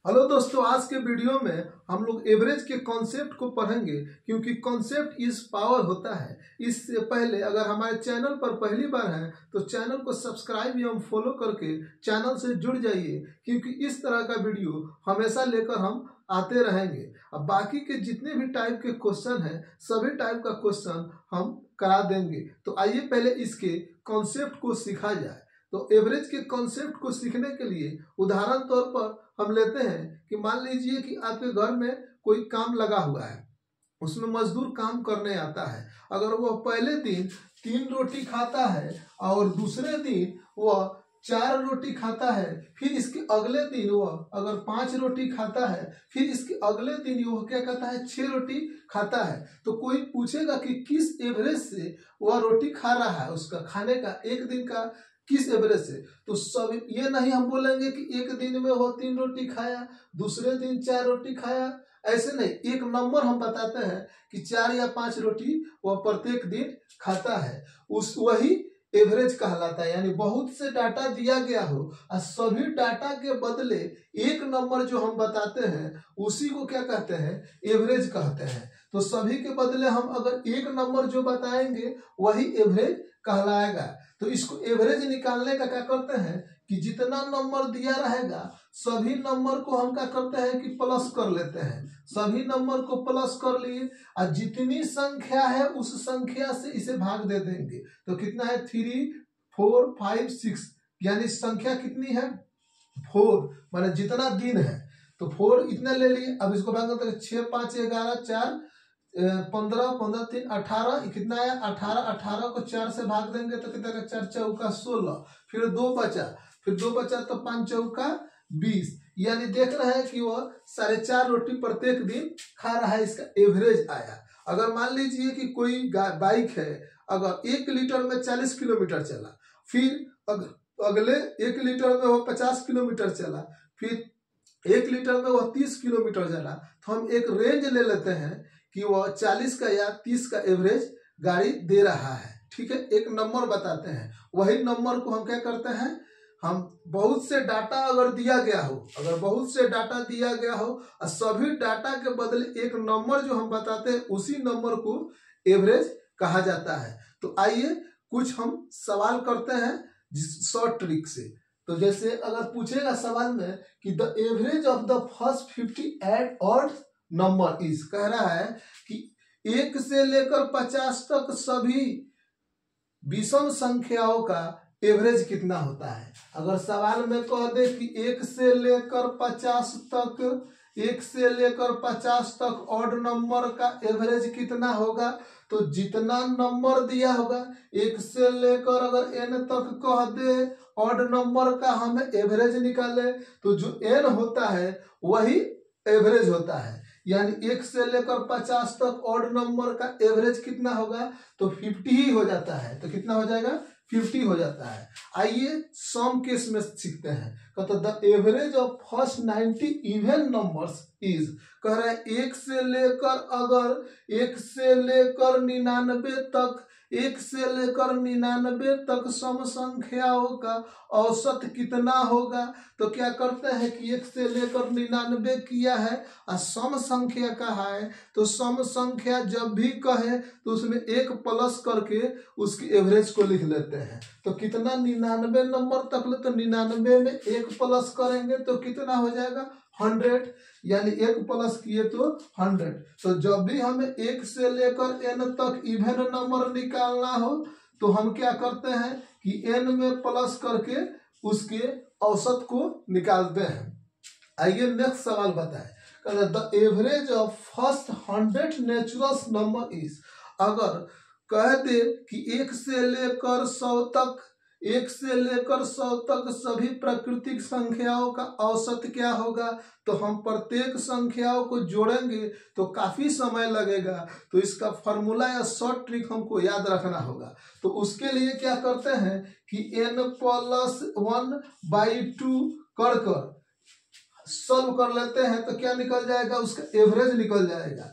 Hello दोस्तों, आज के वीडियो में हम लोग एवरेज के कॉन्सेप्ट को पढ़ेंगे क्योंकि कॉन्सेप्ट इज पावर होता है। इससे पहले अगर हमारे चैनल पर पहली बार हैं तो चैनल को सब्सक्राइब एवं फॉलो करके चैनल से जुड़ जाइए क्योंकि इस तरह का वीडियो हमेशा लेकर हम आते रहेंगे। अब बाकी के जितने भी टाइप के क्वेश्चन हैं सभी टाइप का क्वेश्चन हम करा देंगे। तो आइए पहले इसके कॉन्सेप्ट को सीखा जाए। तो एवरेज के कॉन्सेप्ट को सीखने के लिए उदाहरण तौर पर हम लेते हैं कि मान लीजिए कि आपके घर में कोई काम लगा हुआ है, उसमें मजदूर काम करने आता है। अगर वह पहले दिन 3 रोटी खाता है और दूसरे दिन वह 4 रोटी खाता है, फिर इसके अगले दिन वह अगर 5 रोटी खाता है, फिर इसके अगले दिन वह क्या कहता है 6 रोटी खाता है, तो कोई पूछेगा कि किस एवरेज से वह रोटी खा रहा है, उसका खाने का एक दिन का किस एवरेज से। तो सब ये नहीं हम बोलेंगे कि एक दिन में वो 3 रोटी खाया, दूसरे दिन 4 रोटी खाया, ऐसे नहीं। एक नंबर हम बताते हैं कि 4 या 5 रोटी वह प्रत्येक दिन खाता है, उस वही एवरेज कहलाता है। यानी बहुत से डाटा दिया गया हो और सभी डाटा के बदले एक नंबर जो हम बताते हैं उसी को क्या कहते हैं, एवरेज कहते हैं। तो सभी के बदले हम अगर एक नंबर जो बताएंगे वही एवरेज कहलाएगा। तो इसको एवरेज निकालने का क्या करते हैं कि जितना नंबर दिया रहेगा सभी नंबर को हम क्या करते हैं कि प्लस कर लेते हैं। सभी नंबर को प्लस कर लिए और जितनी संख्या है उस संख्या से इसे भाग दे देंगे। तो कितना है 3, 4, 5, 6, यानी संख्या कितनी है 4, माने जितना दिन है तो 4 इतना ले लिए। अब इसको भाग करते 6, 5, 11, 4, 15, 15, 3, 18, कितना है 18, 18 को 4 से भाग देंगे तो कितना 4 चौका 16, फिर 2 बचा तो 5 चौका 20। यानी देख रहे हैं कि वह 4.5 रोटी प्रत्येक दिन खा रहा है, इसका एवरेज आया। अगर मान लीजिए कि कोई बाइक है, अगर 1 लीटर में 40 किलोमीटर चला, फिर अगले 1 लीटर में वह 50 किलोमीटर चला, फिर 1 लीटर में वह 30 किलोमीटर चला, तो हम एक रेंज ले लेते हैं कि वह 40 का या 30 का एवरेज गाड़ी दे रहा है। ठीक है, एक नंबर बताते हैं, वही नंबर को हम क्या करते हैं, हम बहुत से डाटा अगर दिया गया हो, और सभी डाटा के बदले एक नंबर जो हम बताते हैं उसी नंबर को एवरेज कहा जाता है। तो आइए कुछ हम सवाल करते हैं शॉर्ट ट्रिक से। तो जैसे अगर पूछेगा सवाल में कि the average of the first 50 odd number is, कह रहा है कि 1 से लेकर 50 तक सभी विषम संख्याओं का एवरेज कितना होता है। अगर सवाल में कह दे कि 1 से लेकर 50 तक ऑड नंबर का एवरेज कितना होगा, तो जितना नंबर दिया होगा 1 से लेकर अगर n तक कह दे ऑड नंबर का हमें एवरेज निकाले, तो जो n होता है वही एवरेज होता है। यानी 1 से लेकर 50 तक ऑड नंबर का एवरेज कितना होगा, तो 50 ही हो जाता है। तो कितना हो जाएगा, 50 हो जाता है। आइए सम केस में सीखते हैं। कहते the average of first 90 even numbers is, कह रहा है 1 से लेकर 99 तक सम संख्याओं का औसत कितना होगा। तो क्या करते हैं कि 1 से लेकर 99 किया है और सम संख्या कहा है, तो सम संख्या जब भी कहे तो उसमें 1 प्लस करके उसकी एवरेज को लिख लेते हैं। तो कितना 99 नंबर तक ले, तो 99 में 1 प्लस करेंगे तो कितना हो जाएगा 100, यानी 1 प्लस किए तो 100। तो जब भी हमें 1 से लेकर n तक इवन नंबर निकालना हो तो हम क्या करते हैं कि n में प्लस करके उसके औसत को निकालते हैं। आइए नेक्स्ट सवाल बताएं। The average of first 100 natural number is, अगर कह दे कि 1 से लेकर 100 तक सभी प्राकृतिक संख्याओं का औसत क्या होगा, तो हम प्रत्येक संख्याओं को जोड़ेंगे तो काफी समय लगेगा। तो इसका फॉर्मूला या शॉर्ट ट्रिक हमको याद रखना होगा। तो उसके लिए क्या करते हैं कि n+1/2 कर सॉल्व कर लेते हैं, तो क्या निकल जाएगा, उसका एवरेज निकल जाएगा।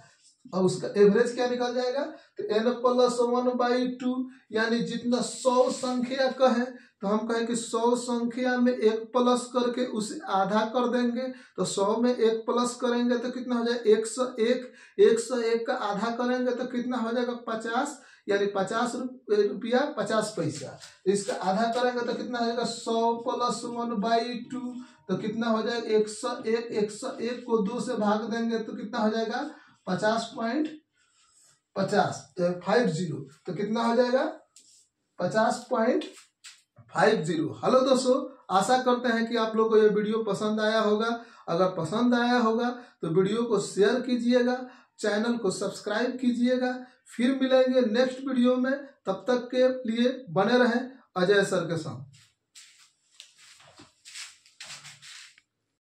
और उसका एवरेज क्या निकल जाएगा, तो n+1/2 यानी जितना 100 संख्या का है तो हम कहें कि 100 संख्या में 1 प्लस करके उसे आधा कर देंगे। तो 100 में 1 प्लस करेंगे तो कितना हो जाएगा 101। 101 का आधा करेंगे तो कितना हो जाएगा 50, यानी 50 रुपया 50 पैसा। इसका आधा करेंगे तो कितना हो जाएगा 100 प्लस 1/2, तो कितना हो जाएगा 101। 101 को 2 से भाग देंगे तो कितना हो जाएगा 50.50 तो कितना हो जाएगा 50.50। हेलो दोस्तों, आशा करते हैं कि आप लोग को ये वीडियो पसंद आया होगा। अगर पसंद आया होगा तो वीडियो को शेयर कीजिएगा, चैनल को सब्सक्राइब कीजिएगा। फिर मिलेंगे नेक्स्ट वीडियो में, तब तक के लिए बने रहें अजय सर के साथ।